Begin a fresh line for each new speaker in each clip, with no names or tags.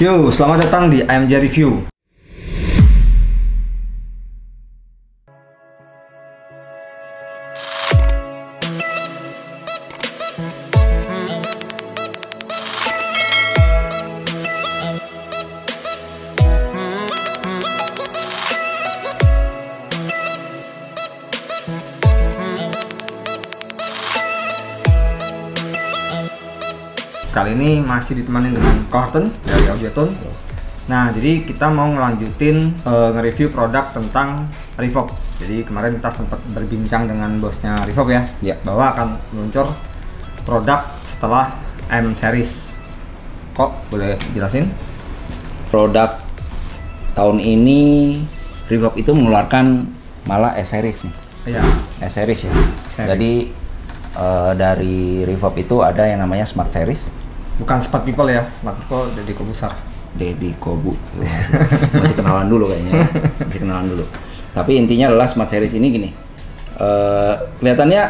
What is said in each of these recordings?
Yo, selamat datang di AMJ Review. Kali ini masih ditemani dengan Carlton dari Audiotone. Nah, jadi kita mau ngelanjutin nge-review produk tentang Revoke. Jadi kemarin kita sempat berbincang dengan bosnya Revoke ya, bahwa akan meluncur produk setelah M series. Kok boleh jelasin?
Produk tahun ini Revoke itu mengeluarkan malah S series nih.
Iya.
S series ya.
Series.
Jadi dari Revoke itu ada yang namanya Smart Series.
Bukan Smart People ya, Smart People Deddy Kobusar.
Deddy Kobu. Masih kenalan dulu kayaknya. Masih kenalan dulu. Tapi intinya adalah Smart Series ini gini. Kelihatannya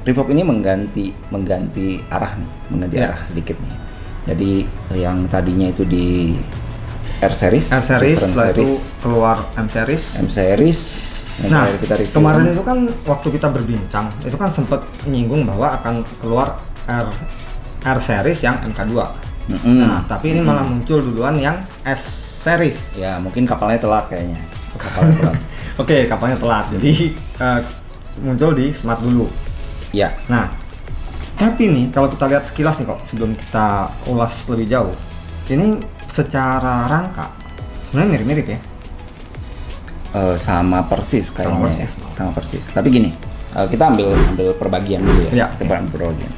Revoke ini mengganti arah nih, arah sedikit nih. Jadi yang tadinya itu di R series,
setelah itu keluar M series. Nah, kemarin itu kan waktu kita berbincang, itu kan sempat menyinggung bahwa akan keluar R series yang MK2. Nah, tapi ini malah muncul duluan yang S series.
Ya, mungkin kapalnya telat kayaknya.
Oke, kapalnya telat. Jadi muncul di Smart dulu.
Ya.
Nah, tapi nih kalau kita lihat sekilas nih kok, sebelum kita ulas lebih jauh, ini secara rangka sebenarnya mirip-mirip ya.
Sama persis kayaknya. Sama persis. Tapi gini, kita ambil perbagian dulu ya. Kita ambil perbagian.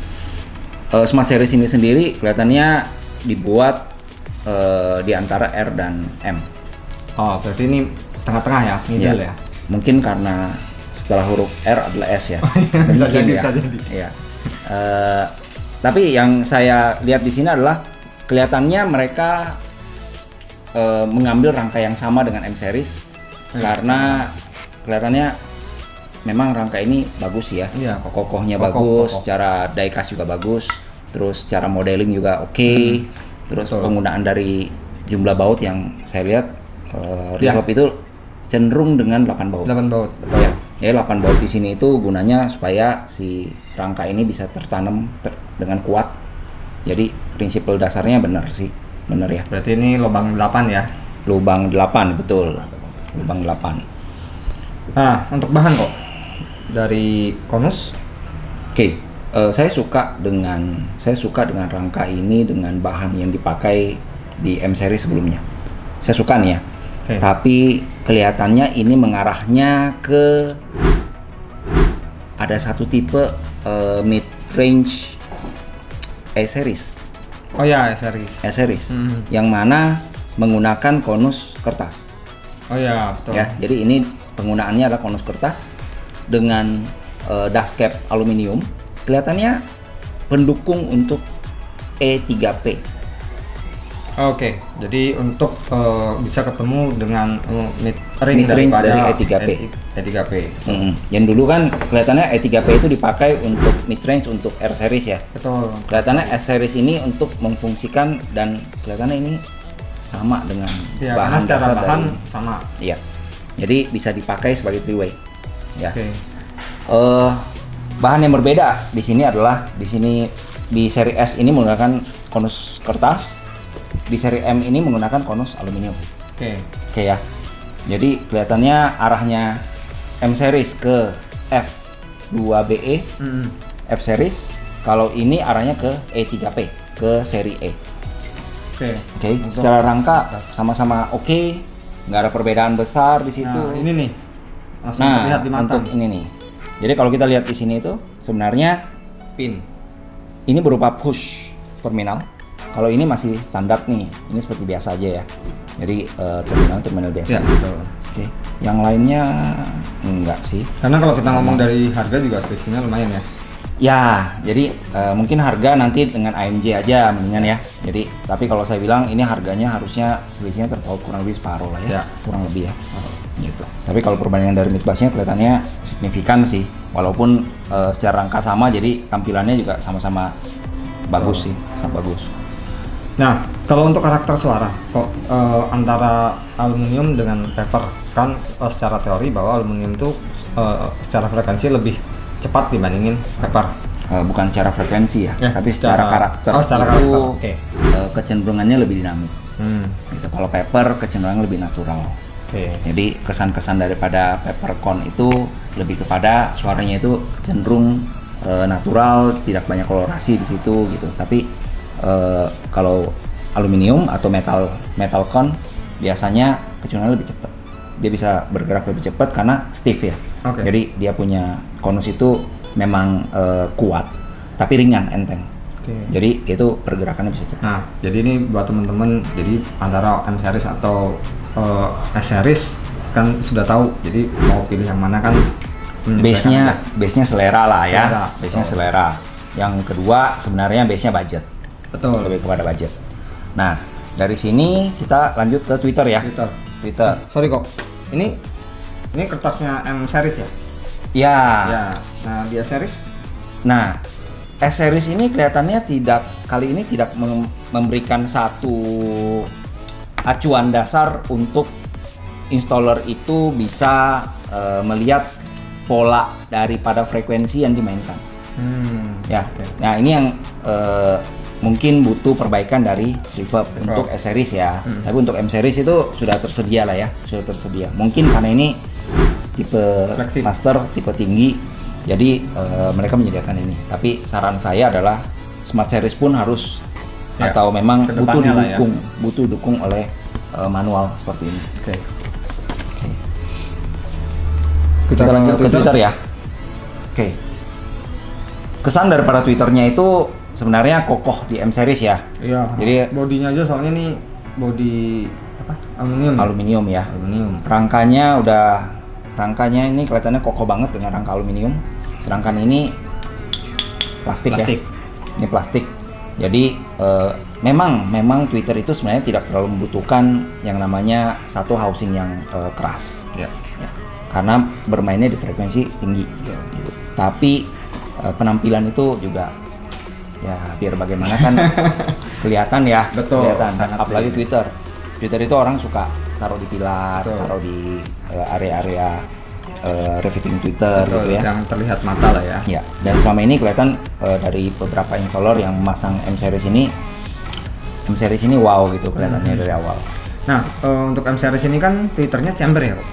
Smart Series ini sendiri kelihatannya dibuat di antara R dan M. Oh,
berarti ini tengah-tengah ya, middle ya.
Mungkin karena setelah huruf R adalah S ya.
Bisa jadi.
Ya. Tapi yang saya lihat di sini adalah kelihatannya mereka mengambil rangka yang sama dengan M series karena kelihatannya memang rangka ini bagus ya. Kokohnya bagus, secara diecast juga bagus, terus secara modeling juga oke. Terus penggunaan dari jumlah baut yang saya lihat Revoke itu cenderung dengan 8 baut.
8 baut, betul.
Ya, 8 baut di sini itu gunanya supaya si rangka ini bisa tertanam dengan kuat. Jadi prinsip dasarnya benar sih, benar ya.
Berarti ini lubang 8 ya?
Lubang 8, betul. Lubang 8.
Nah, untuk bahan kok dari Konus.
Saya suka dengan rangka ini dengan bahan yang dipakai di M series sebelumnya. Saya suka nih ya. Tapi kelihatannya ini mengarahnya ke ada satu tipe mid range E series.
Oh ya, E series.
Yang mana menggunakan konus kertas.
Oh ya, betul.
Ya, jadi ini penggunaannya adalah konus kertas dengan dust cap aluminium. Kelihatannya pendukung untuk E3P.
Oke, jadi untuk bisa ketemu dengan mid
range dari E3P. Yang dulu kan kelihatannya E3P itu dipakai untuk mid range untuk R series ya.
Betul.
Kelihatannya S series ini untuk memfungsikan dan kelihatannya ini sama dengan bahan dasar
bahan sama.
Iya. Jadi bisa dipakai sebagai three-way. Ya. Bahan yang berbeda di sini adalah di seri S ini menggunakan konus kertas, di seri M ini menggunakan konus aluminium. Oke ya. Jadi kelihatannya arahnya M series ke F2BE, F series. Kalau ini arahnya ke E3P, ke seri E. Oke. Secara rangka sama-sama oke. Nggak ada perbedaan besar di situ.
Nah, ini nih. Langsung terlihat di mata.
Untuk ini nih. Jadi kalau kita lihat di sini itu sebenarnya
pin.
Ini berupa push terminal. Kalau ini masih standar nih. Ini seperti biasa aja ya. Jadi terminal biasa.
Ya, betul.
Oke. Yang lainnya enggak sih.
Karena kalau kita ngomong dari harga juga selisihnya lumayan ya.
Ya, jadi mungkin harga nanti dengan AMJ aja mendingan ya. Jadi, tapi kalau saya bilang ini harganya harusnya selisihnya terpaut kurang lebih separuh lah ya. Kurang lebih ya. Gitu. Tapi kalau perbandingan dari midbusnya kelihatannya signifikan sih. Walaupun secara rangka sama, jadi tampilannya juga sama-sama bagus sih, sangat bagus.
Nah, Kalau untuk karakter suara, kok antara aluminium dengan paper kan secara teori bahwa aluminium itu secara frekuensi lebih cepat dibandingin paper.
Bukan secara frekuensi ya, tapi secara karakter
secara
itu
karakter.
kecenderungannya lebih dinamik. Gitu. Kalau paper kecenderungan lebih natural. Jadi kesan-kesan daripada peppercorn itu lebih kepada suaranya itu cenderung natural, tidak banyak kolorasi di situ gitu. Tapi kalau aluminium atau metal con biasanya kecenderungan lebih cepat. Dia bisa bergerak lebih cepat karena stiff ya. Jadi dia punya konus itu memang kuat tapi ringan, enteng. Jadi itu pergerakannya bisa cepat.
Nah, jadi ini buat teman-teman, jadi antara M series atau S series kan sudah tahu. Jadi mau pilih yang mana kan
base-nya selera lah ya. Base-nya selera. Yang kedua sebenarnya base-nya budget.
Betul.
Lebih kepada budget. Nah, dari sini kita lanjut ke Twitter ya. Twitter.
Sorry kok. Ini kertasnya M series ya?
Ya.
Nah, di S series?
Nah, S series ini kelihatannya kali ini tidak memberikan satu acuan dasar untuk installer itu bisa melihat pola daripada frekuensi yang dimainkan. Nah, ini yang mungkin butuh perbaikan dari reverb untuk S series ya. Tapi untuk M series itu sudah tersedia lah ya, Mungkin karena ini tipe master, tipe tinggi, jadi mereka menyediakan ini. Tapi saran saya adalah Smart Series pun harus atau memang butuh dukung oleh manual seperti ini. Kita lanjut ke Twitter ya. Kesan daripada Twitternya itu sebenarnya kokoh di M series ya.
Jadi bodinya aja soalnya nih body apa? Aluminium ya. Rangkanya ini kelihatannya kokoh banget dengan rangka aluminium. Sedangkan ini plastik. Ya. Ini plastik. Jadi memang Twitter itu sebenarnya tidak terlalu membutuhkan yang namanya satu housing yang keras. Ya. Karena bermainnya di frekuensi tinggi. Gitu. Tapi penampilan itu juga ya biar bagaimana kan kelihatan ya. Betul.
Apalagi Twitter itu orang suka taruh di pilar, taruh di area-area reflecting Twitter.
Betul,
gitu ya.
Yang terlihat mata lah ya.
Ya, dan selama ini kelihatan dari beberapa installer yang memasang M series ini wow gitu kelihatannya dari awal.
Nah, untuk M series ini kan Twitternya chamber ya, Pak?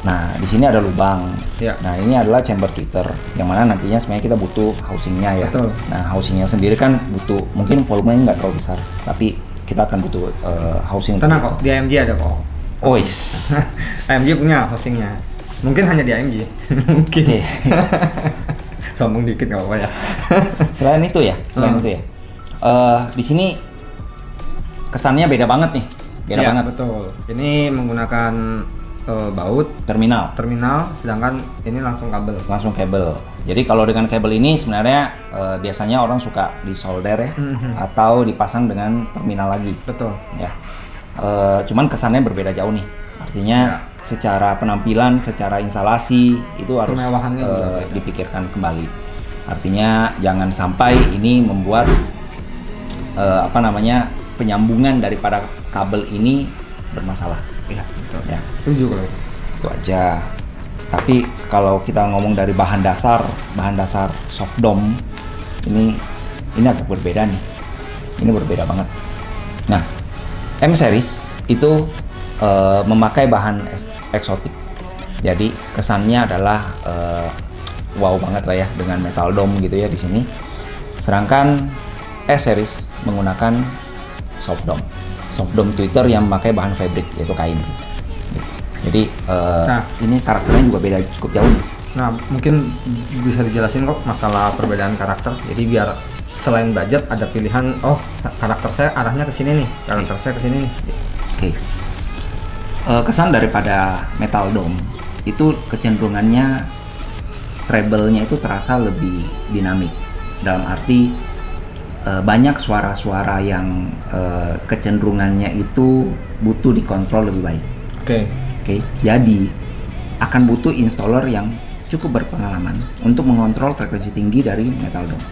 Nah, di sini ada lubang.
Ya.
Nah, ini adalah chamber Twitter yang mana nantinya sebenarnya kita butuh housingnya ya.
Betul.
Nah, housingnya sendiri kan butuh, mungkin volumenya nggak terlalu besar, tapi kita akan butuh housing.
Tenang kok, di AMG ada kok. AMG punya housingnya. Mungkin hanya di AMG. Mungkin. Sombong dikit nggak apa-apa ya.
Selain itu ya. Di sini kesannya beda banget nih. Beda banget.
Betul. Ini menggunakan baut
terminal,
sedangkan ini langsung kabel. Jadi kalau dengan kabel ini sebenarnya biasanya orang suka disolder ya, atau dipasang dengan terminal lagi. Betul.
Ya. Cuman kesannya berbeda jauh nih. Artinya secara penampilan, secara instalasi itu harus dipikirkan kembali. Artinya jangan sampai ini membuat penyambungan daripada kabel ini bermasalah.
Iya, betul.
Ya.
Setuju kalau itu.
Itu aja. Tapi kalau kita ngomong dari bahan dasar soft dome ini agak berbeda nih. Ini berbeda banget. Nah, M series itu memakai bahan eksotik. Jadi kesannya adalah wow banget lah ya dengan metal dome gitu ya di sini. Sedangkan S series menggunakan soft dome Twitter yang memakai bahan fabric yaitu kain. Jadi ini karakternya juga beda cukup jauh.
Nah, mungkin bisa dijelasin kok masalah perbedaan karakter. Jadi biar selain budget ada pilihan, karakter saya arahnya ke sini nih, saya ke sini nih.
Kesan daripada metal dome itu kecenderungannya treble-nya itu terasa lebih dinamik. Dalam arti banyak suara-suara yang kecenderungannya itu butuh dikontrol lebih baik. Jadi akan butuh installer yang cukup berpengalaman untuk mengontrol frekuensi tinggi dari metal dome.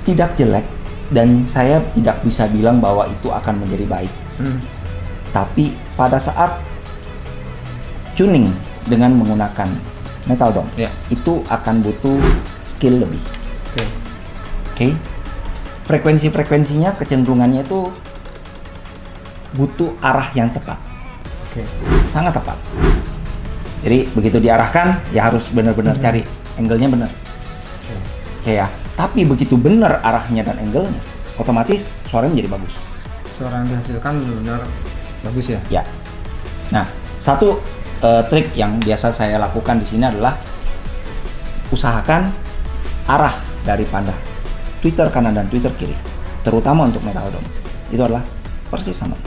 tidak jelek dan saya tidak bisa bilang bahwa itu akan menjadi baik. Tapi pada saat tuning dengan menggunakan metal dome, itu akan butuh skill lebih. Oke. Frekuensinya kecenderungannya itu butuh arah yang tepat. Sangat tepat. Jadi begitu diarahkan ya harus benar-benar cari angle-nya benar. Oke ya. Tapi begitu benar arahnya dan angle-nya, otomatis suaranya menjadi bagus.
Suara yang dihasilkan benar bagus ya.
Ya. Nah, satu trik yang biasa saya lakukan di sini adalah usahakan arah dari panda tweeter kanan dan tweeter kiri, terutama untuk metal dome, itu adalah persis sama.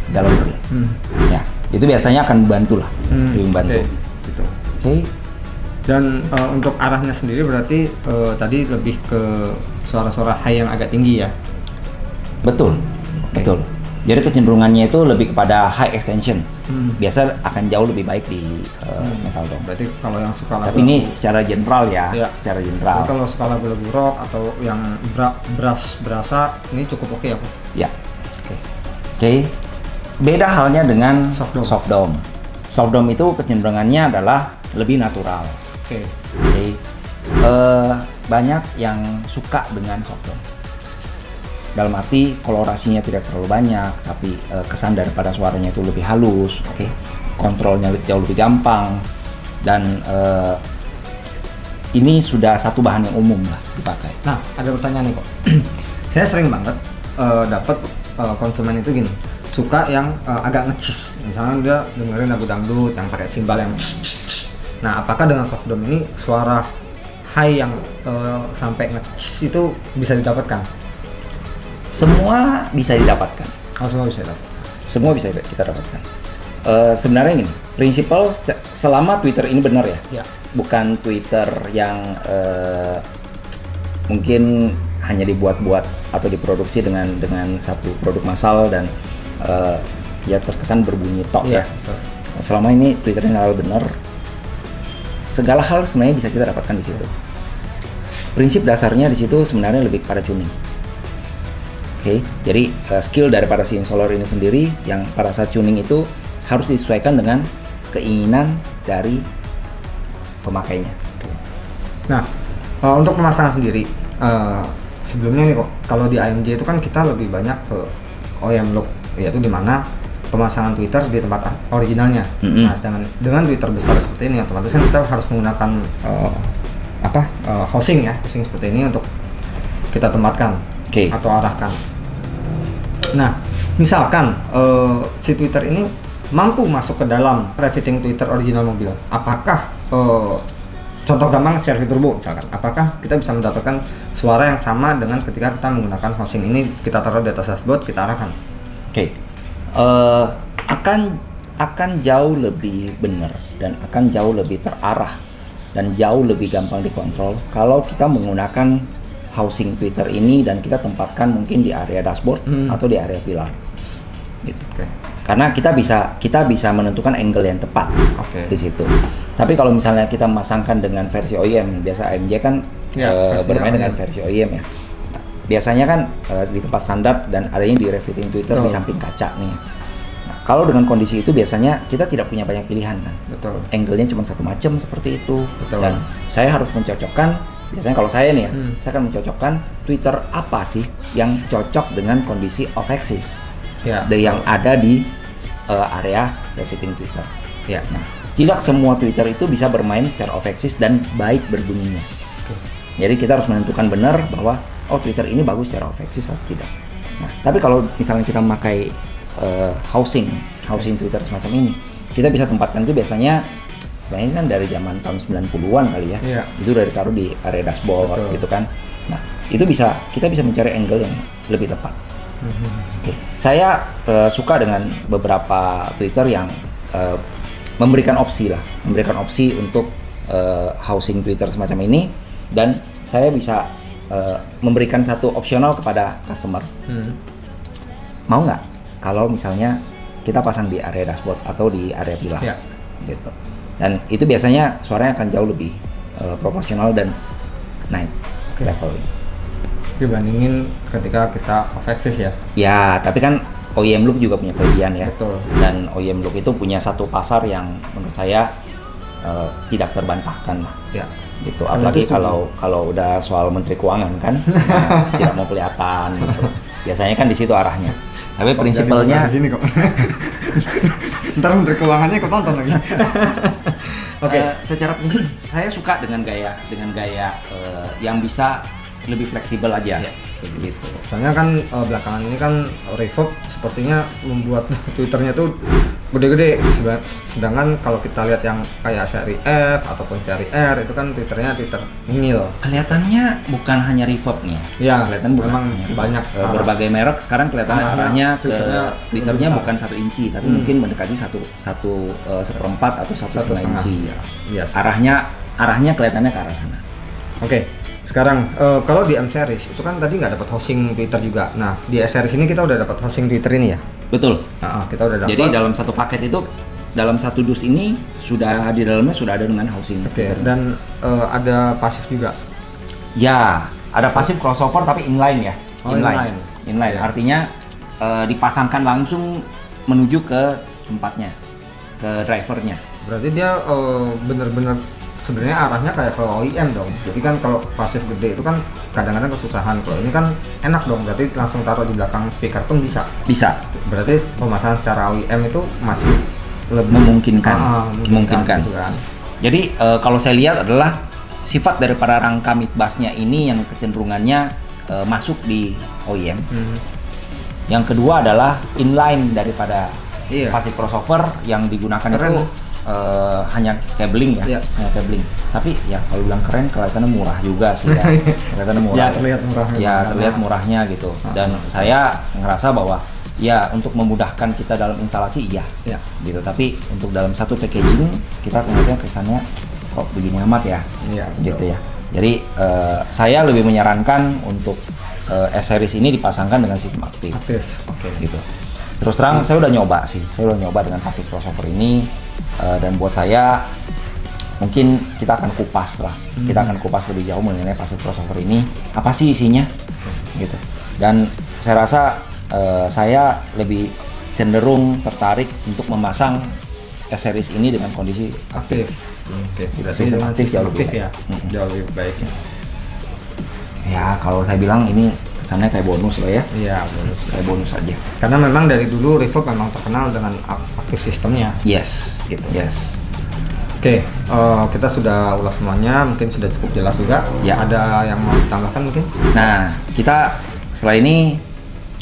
Dalam relay. Ya, itu biasanya akan membantu lah, lebih membantu.
Gitu.
Oke.
Dan untuk arahnya sendiri berarti tadi lebih ke suara-suara high yang agak tinggi ya.
Betul. Jadi kecenderungannya itu lebih kepada high extension. Biasa akan jauh lebih baik di metal dome.
Berarti kalau yang suka lagu,
tapi ini secara general ya, secara general.
Jadi kalau suka lagu-lagu rock atau yang berasa ini cukup oke ya, Pak?
Ya. Oke. Beda halnya dengan soft dome. Soft dome itu kecenderungannya adalah lebih natural. Oke. Banyak yang suka dengan soft dome. Dalam arti kolorasinya tidak terlalu banyak, tapi kesan daripada suaranya itu lebih halus, kontrolnya jauh lebih gampang, dan ini sudah satu bahan yang umum lah dipakai.
Nah, ada pertanyaan nih kok. Saya sering banget dapat konsumen itu gini, suka yang agak ngecis, misalnya dia dengerin lagu dangdut yang pakai simbal yang nah, apakah dengan soft dome ini suara high yang sampai ngecis itu bisa didapatkan?
Semua bisa didapatkan.
Semua bisa didapatkan.
Semua bisa kita dapatkan. Sebenarnya gini, prinsipal selama Twitter ini benar ya, bukan Twitter yang mungkin hanya dibuat-buat atau diproduksi dengan satu produk massal dan ya terkesan berbunyi tok ya. Selama ini Twitter yang halal benar, segala hal sebenarnya bisa kita dapatkan di situ. Prinsip dasarnya di situ sebenarnya lebih pada tuning. Jadi skill daripada si installer ini sendiri yang pada saat tuning itu harus disesuaikan dengan keinginan dari pemakainya.
Nah, untuk pemasangan sendiri, sebelumnya nih kok, kalau di AMG itu kan kita lebih banyak ke OEM look, yaitu di mana pemasangan Twitter di tempat originalnya. Nah, sedangkan dengan Twitter besar seperti ini, otomatis kan kita harus menggunakan housing seperti ini untuk kita tempatkan atau arahkan. Nah, misalkan si Twitter ini mampu masuk ke dalam refitting Twitter original mobil, apakah contoh gampang CR-V turbo misalkan, apakah kita bisa mendapatkan suara yang sama dengan ketika kita menggunakan housing ini, kita taruh di atas dashboard, kita arahkan?
Akan jauh lebih benar dan akan jauh lebih terarah dan jauh lebih gampang dikontrol kalau kita menggunakan housing Twitter ini dan kita tempatkan mungkin di area dashboard atau di area pilar gitu. Karena kita bisa menentukan angle yang tepat di situ. Tapi kalau misalnya kita memasangkan dengan versi OEM, biasa AMG kan bermain dengan versi OEM ya. Nah, biasanya kan di tempat standar dan adanya di refitting Twitter di samping kaca nih. Nah, kalau dengan kondisi itu biasanya kita tidak punya banyak pilihan kan. Angle-nya cuma satu macam seperti itu. Dan saya harus mencocokkan. Biasanya kalau saya nih saya akan mencocokkan Twitter apa sih yang cocok dengan kondisi off axis yang ada di area refitting Twitter. Nah, tidak semua Twitter itu bisa bermain secara off axis dan baik berbunyinya. Jadi kita harus menentukan benar bahwa Twitter ini bagus secara off axis atau tidak. Nah, tapi kalau misalnya kita memakai housing Twitter semacam ini, kita bisa tempatkan itu biasanya sebenarnya kan dari zaman tahun 90-an kali ya. Itu udah ditaruh di area dashboard gitu kan. Nah, itu kita bisa mencari angle yang lebih tepat. Saya suka dengan beberapa Twitter yang memberikan opsi untuk housing Twitter semacam ini, dan saya bisa memberikan satu opsional kepada customer. Mau nggak kalau misalnya kita pasang di area dashboard atau di area pilar gitu. Dan itu biasanya suaranya akan jauh lebih proporsional dan naik level.
dibandingin ketika kita off axis ya.
Ya, tapi kan OEM Look juga punya kelebihan ya.
Betul.
Dan OEM Look itu punya satu pasar yang menurut saya tidak terbantahkan lah.
Ya.
Gitu. Apalagi kalau udah soal Menteri Keuangan kan, nah, tidak mau kelihatan gitu. Biasanya kan di situ arahnya. Tapi prinsipalnya
di sini kok. Ntar Menteri Keuangannya ikut tonton lagi.
Oke, secara prinsip saya suka dengan gaya yang bisa lebih fleksibel aja.
Ya,
gitu.
Soalnya kan belakangan ini kan Reverb sepertinya membuat Twitternya tuh gede-gede, sedangkan kalau kita lihat yang kayak seri F ataupun seri R itu kan Twitternya Twitter mungil.
Kelihatannya bukan hanya Reverb-nya.
Ya,
kelihatan
memang banyak
berbagai merek sekarang kelihatan arahnya ke Twitternya
besar.
bukan 1 inci, tapi mungkin mendekati satu seperempat atau 1,5 inci.
Ya.
Arahnya kelihatannya ke arah sana.
Oke. Sekarang kalau di M series itu kan tadi nggak dapat hosting Twitter juga. Nah di S series ini kita udah dapat hosting Twitter ini ya.
Betul.
Kita udah dapat.
Jadi dalam satu paket itu, dalam satu dus ini sudah di dalamnya sudah ada dengan housing.
Oke. Dan ada pasif juga.
Ya, ada pasif crossover tapi inline ya. Inline.
Ya.
Artinya dipasangkan langsung menuju ke tempatnya, ke drivernya.
Berarti dia bener-bener sebenarnya arahnya kayak ke OEM dong. Jadi kan kalau pasif gede itu kan kadang-kadang kesusahan. Kalau ini kan enak dong. Berarti langsung taruh di belakang speaker pun bisa.
Bisa.
Berarti pemasangan secara OEM itu masih lebih
memungkinkan.
Gitu kan.
Jadi kalau saya lihat adalah sifat daripada rangka mid bass-nya ini yang kecenderungannya masuk di OEM. Yang kedua adalah inline daripada pasif crossover yang digunakan itu hanya cabling ya, hanya cabling. Tapi ya kalau bilang keren, kelihatannya murah juga sih ya. Kelihatannya murah.
Ya, terlihat murah.
Ya, terlihat murahnya gitu. Dan saya ngerasa bahwa ya untuk memudahkan kita dalam instalasi iya. Gitu. Tapi untuk dalam satu packaging kita kemudian kesannya kok begini amat ya. Gitu ya. Jadi saya lebih menyarankan untuk S series ini dipasangkan dengan sistem aktif.
Oke.
Gitu. Terus terang saya udah nyoba sih. Saya udah nyoba dengan passive crossover ini. Dan buat saya mungkin kita akan kupas lah, kita akan kupas lebih jauh mengenai passive crossover ini, apa sih isinya, gitu. Dan saya rasa saya lebih cenderung tertarik untuk memasang S-series ini dengan kondisi aktif. Sistem aktif jauh lebih baik.
Jauh lebih baik.
Ya kalau saya bilang ini kesannya kayak bonus loh ya.
Iya, bonus.
Kayak bonus aja.
Karena memang dari dulu Reverb memang terkenal dengan aktif sistemnya.
Yes, gitu. Yes.
Oke, kita sudah ulas semuanya, mungkin sudah cukup jelas juga.
Ya.
Ada yang mau ditambahkan mungkin?
Nah, kita setelah ini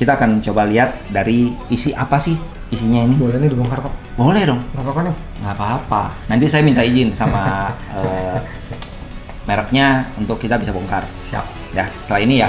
kita akan coba lihat dari isi apa sih isinya ini.
Boleh nih dibongkar kok?
Boleh dong.
Nggak apa-apa nih?
Nggak apa-apa. Nanti saya minta izin sama mereknya untuk kita bisa bongkar.
Siap.
Ya, setelah ini ya.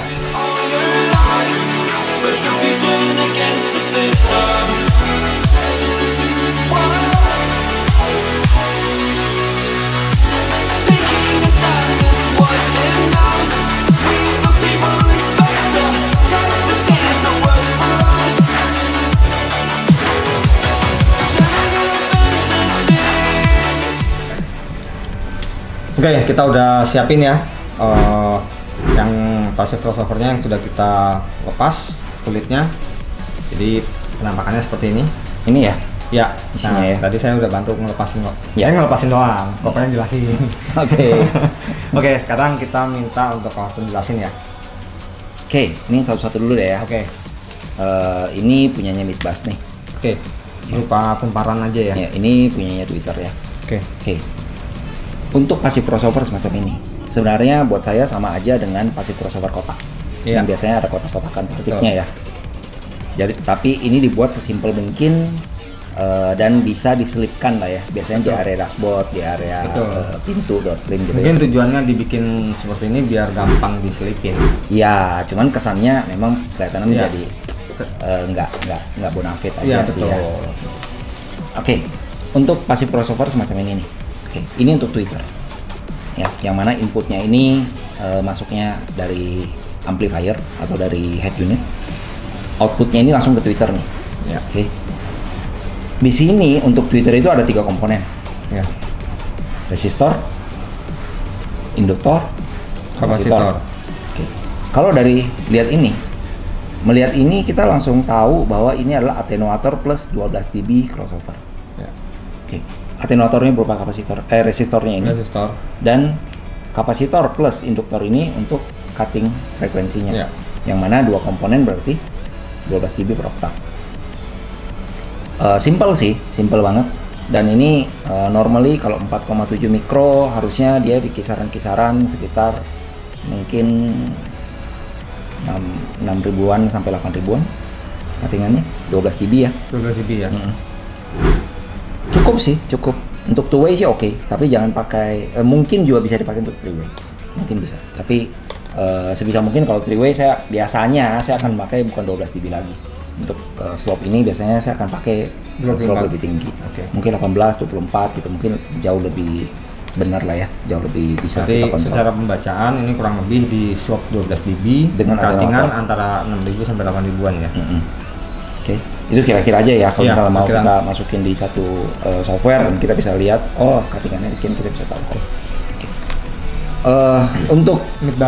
Oke, kita udah siapin ya yang passive crossovernya yang sudah kita lepas kulitnya. Jadi penampakannya seperti ini.
Ini ya?
Ya,
isinya ya.
Tadi saya udah bantu ngelepasin kok.
Ya.
Saya ngelepasin doang, pokoknya jelasin.
Oke.
Oke, sekarang kita minta untuk Kartun jelasin ya.
Oke, ini satu-satu dulu deh ya.
Oke.
Ini punyanya Midbass nih.
Oke. Berupa kumparan aja ya.
Ya, ini punyanya Twitter ya. Oke. Untuk passive crossover semacam ini, sebenarnya buat saya sama aja dengan passive crossover kotak. Yang biasanya ada kotak-kotakan plastiknya ya. Jadi, tapi ini dibuat sesimpel mungkin dan bisa diselipkan lah ya. Biasanya di area dashboard, di area pintu door trim gitu.
Mungkin tujuannya dibikin seperti ini biar gampang diselipin.
Iya, cuman kesannya memang kelihatannya menjadi nggak bonafit aja sih ya. Oke, untuk passive crossover semacam ini nih. Oke, ini untuk Twitter. Ya, yang mana inputnya ini masuknya dari amplifier atau dari head unit. Outputnya ini langsung ke Twitter nih.
Ya.
Oke. Di sini untuk Twitter itu ada 3 komponen.
Ya.
Resistor, induktor, kapasitor. Oke. Kalau dari melihat ini kita langsung tahu bahwa ini adalah atenuator plus 12 dB crossover.
Ya.
Oke. Atenuatornya berupa resistornya ini.
Resistor.
Dan kapasitor plus induktor ini untuk cutting frekuensinya.
Ya.
Yang mana dua komponen berarti 12 dB per oktav. Simple banget. Dan ini normally kalau 4,7 mikro harusnya dia di kisaran-kisaran sekitar mungkin 6 ribuan sampai 8 ribuan cuttingannya, 12 dB ya.
12 dB ya.
Cukup untuk two way sih oke. Tapi jangan pakai, mungkin juga bisa dipakai untuk three way, mungkin bisa. Tapi sebisa mungkin kalau three way saya akan pakai bukan 12 dB lagi. Untuk slope ini biasanya saya akan pakai slope lebih tinggi. Mungkin 18, 24 gitu, mungkin jauh lebih benar lah ya, jauh lebih bisa
jadi
kita kontrol.
Secara pembacaan ini kurang lebih di slope 12 dB dengan cuttingan antara 6.000 sampai 8 ribuan ya.
Oke. Itu kira-kira aja ya kalau misalnya mau
kira-kira
kita masukin di satu software dan kita bisa lihat cuttingannya di sini, kita bisa tahu. Untuk mid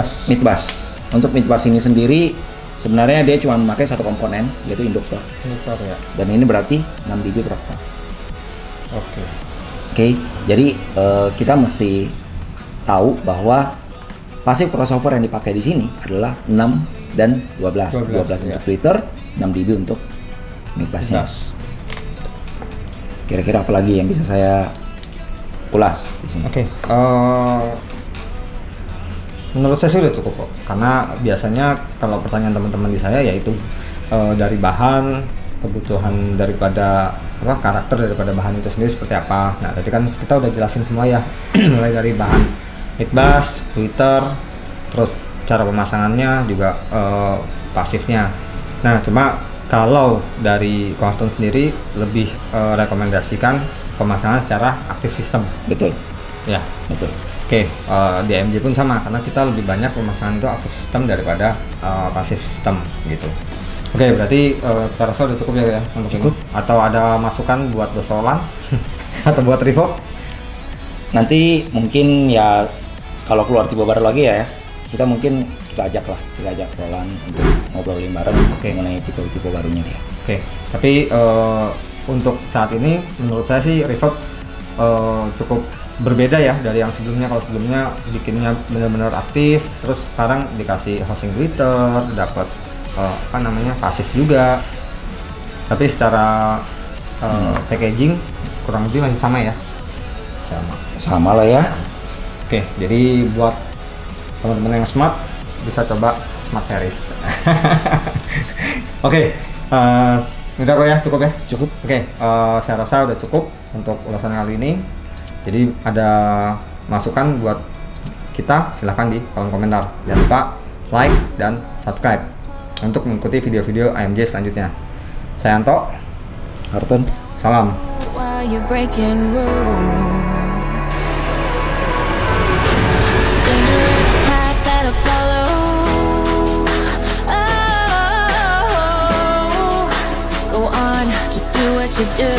bass ini sendiri sebenarnya dia cuma memakai satu komponen yaitu induktor ya. Dan ini berarti 6 dB per oktav. Oke, jadi kita mesti tahu bahwa passive crossover yang dipakai di sini adalah 6 dan 12 untuk tweeter, 6 dB untuk mid bass-nya. Kira-kira apa lagi yang bisa saya ulas di sini?
Menurut saya sih udah cukup kok, karena biasanya kalau pertanyaan teman-teman di saya yaitu dari bahan, kebutuhan daripada karakter daripada bahan itu sendiri seperti apa. Nah tadi kan kita udah jelasin semua ya, mulai dari bahan mid bass, tweeter, terus cara pemasangannya juga pasifnya. Nah cuma kalau dari Corston sendiri lebih rekomendasikan pemasangan secara aktif sistem.
Betul.
Ya.
Betul.
Oke, di AMG pun sama, karena kita lebih banyak pemasangan itu aktif sistem daripada pasif sistem gitu. Oke, berarti kita rasa udah cukup ya untuk ini. Atau ada masukan buat Dosolan atau buat Revoke?
Nanti mungkin ya kalau keluar tipe baru lagi ya, kita ajak Roland untuk ngobrolin bareng mengenai tipe-tipe barunya dia. Oke,
tapi untuk saat ini menurut saya sih Revoke cukup berbeda ya dari yang sebelumnya. Kalau sebelumnya bikinnya benar-benar aktif, terus sekarang dikasih hosting Twitter, dapat pasif juga, tapi secara packaging kurang lebih masih sama ya.
Sama lah ya.
Oke, jadi buat teman-teman yang smart bisa coba Smart Series. Oke, udah kok ya, cukup ya? Cukup. Oke, saya rasa udah cukup untuk ulasan kali ini. Jadi ada masukan buat kita, silahkan di kolom komentar. Jangan lupa like dan subscribe untuk mengikuti video-video AMG selanjutnya. Saya Anto,
Harton,
salam.
You do